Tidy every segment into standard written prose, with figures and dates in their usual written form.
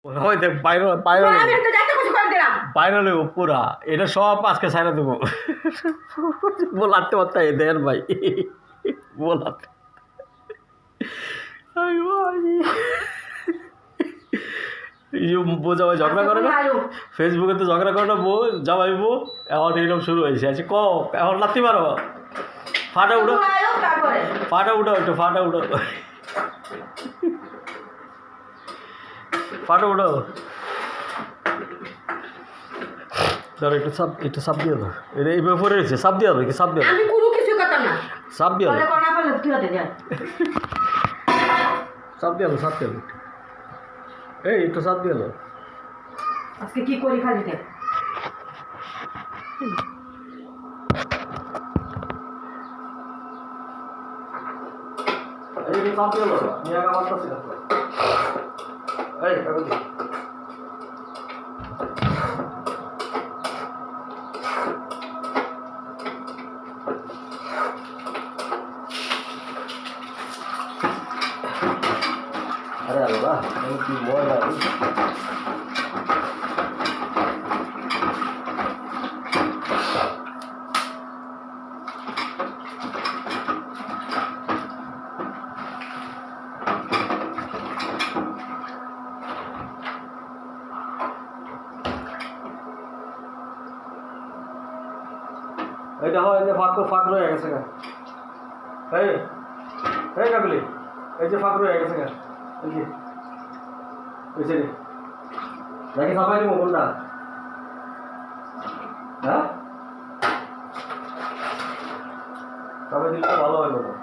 ওই দেখ বাইরে বাইরে বাইরে নেবো পুরা এটা সব আজকে সাইরা দেবো বলাতে পারতে দেন ভাই বলাতে বউ জামাই ঝগড়া করে না ফেসবুকে তো ঝগড়া করে না বউ জামাই বউ এখন এইরকম শুরু হয়েছে আছে ক এখন লাগতে পারো ফাটা উঠো ফাটা উঠো একটু ফাটা উঠো ফাটা উঠো ধরো একটু সাপ দিয়ে দাও এটা এইভাবে পরে রয়েছে সাপ দিয়ে দাও কি সাপ দিয়ে আমি কোনো কিছু করতাম না সাপ দিয়ে বলে কোনা ফেলে তুই দে যা সাপ দিয়ে সাপ দিয়ে এই একটু সাপ দিয়ে দাও আজকে কি করি খালি দে এই সাপ দিয়ে দাও নিয়ে আগা মারতাছি না এই কাগজ अरे अल्लाह की मजा এটা হয় যে ফাঁক রয়ে গেছে গা এই এই কাকলি এই যে ফাঁক রয়ে গেছে গা এই যে বুঝছে রে নাকি সাফাই দিব কোনটা হ্যাঁ সাফাই দিলে তো ভালো হয় না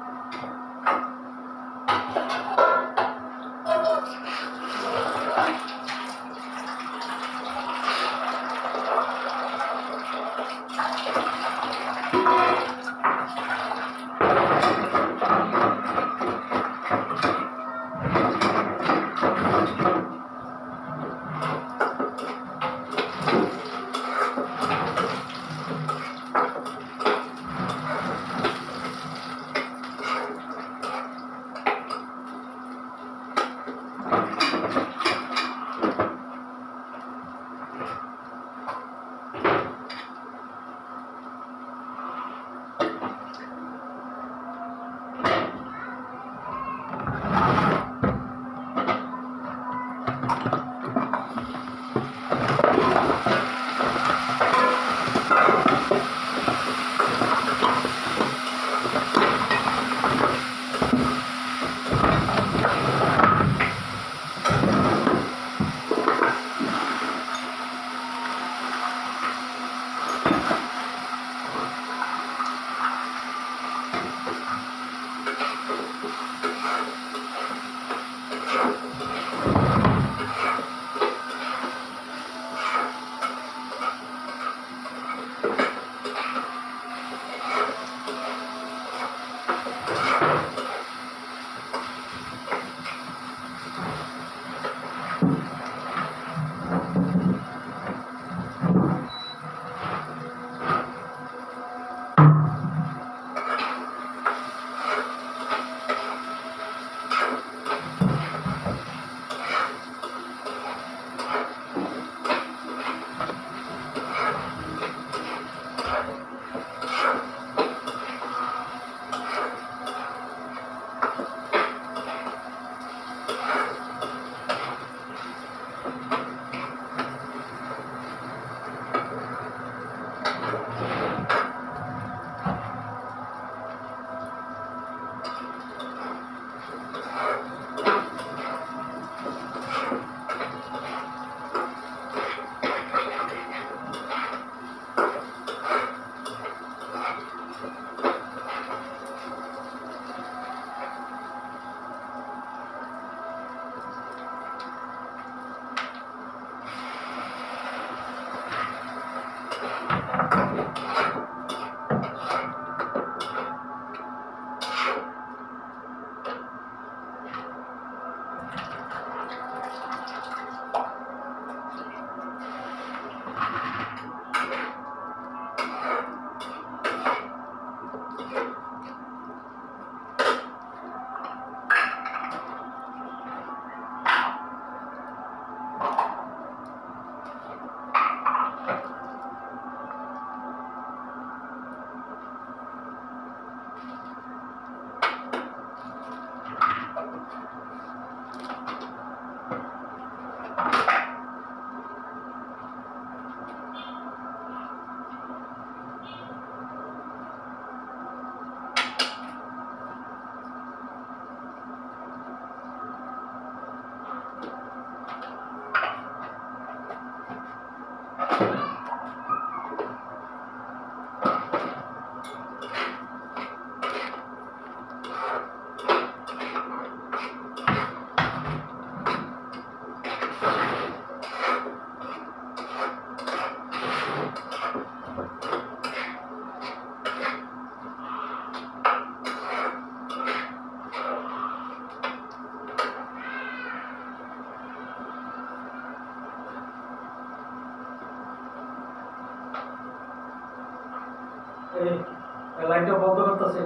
এই লাইনটা বন্ধ করতেছে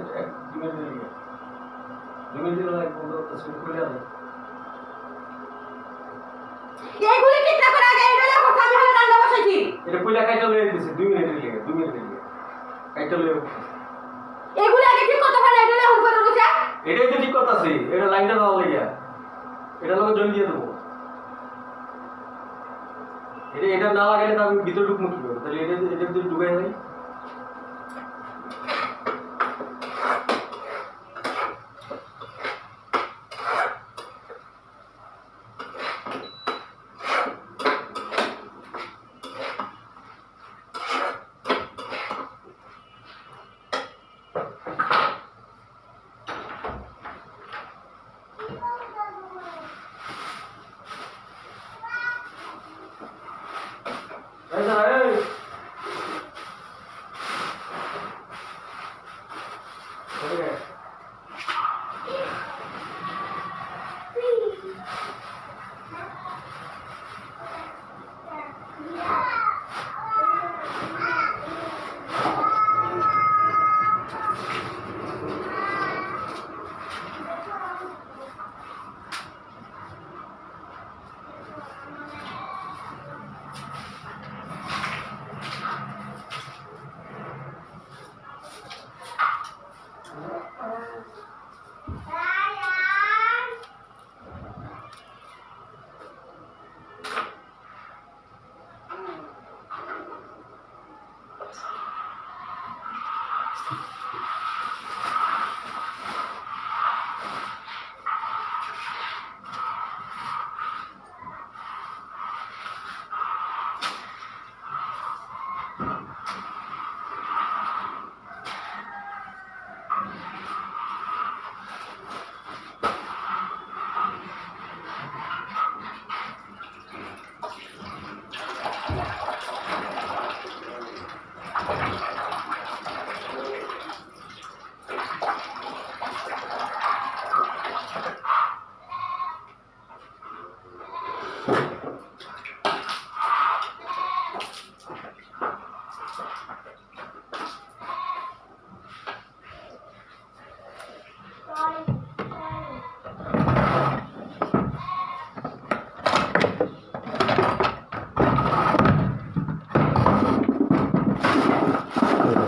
2 মিনিট দিয়ে 2 মিনিট দিয়ে লাইন বন্ধ করতেছে খুলে আনে এইগুলি ঠিক না করে আগে এটা কথা আমি হলে রান্না বসাইছি এটা কইলা কাইটা লয়ে দিছে 2 মিনিটের লাগে 2 মিনিটের লাগে কাইটা লয়ে এইগুলি আগে ঠিক করতে পারে এটা হুন করে রইছে এটাই তো ঠিক করতেছি এটা লাইনটা দেওয়া লাগিয়া এটা লোক জয়েন দিয়ে দেবো এটা না লাগাইলে তো আমি ভিতরে ঢুকবো কি করে তাহলে এটা ভিতরে ঢুকে যাই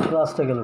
ক্লাসটা গেল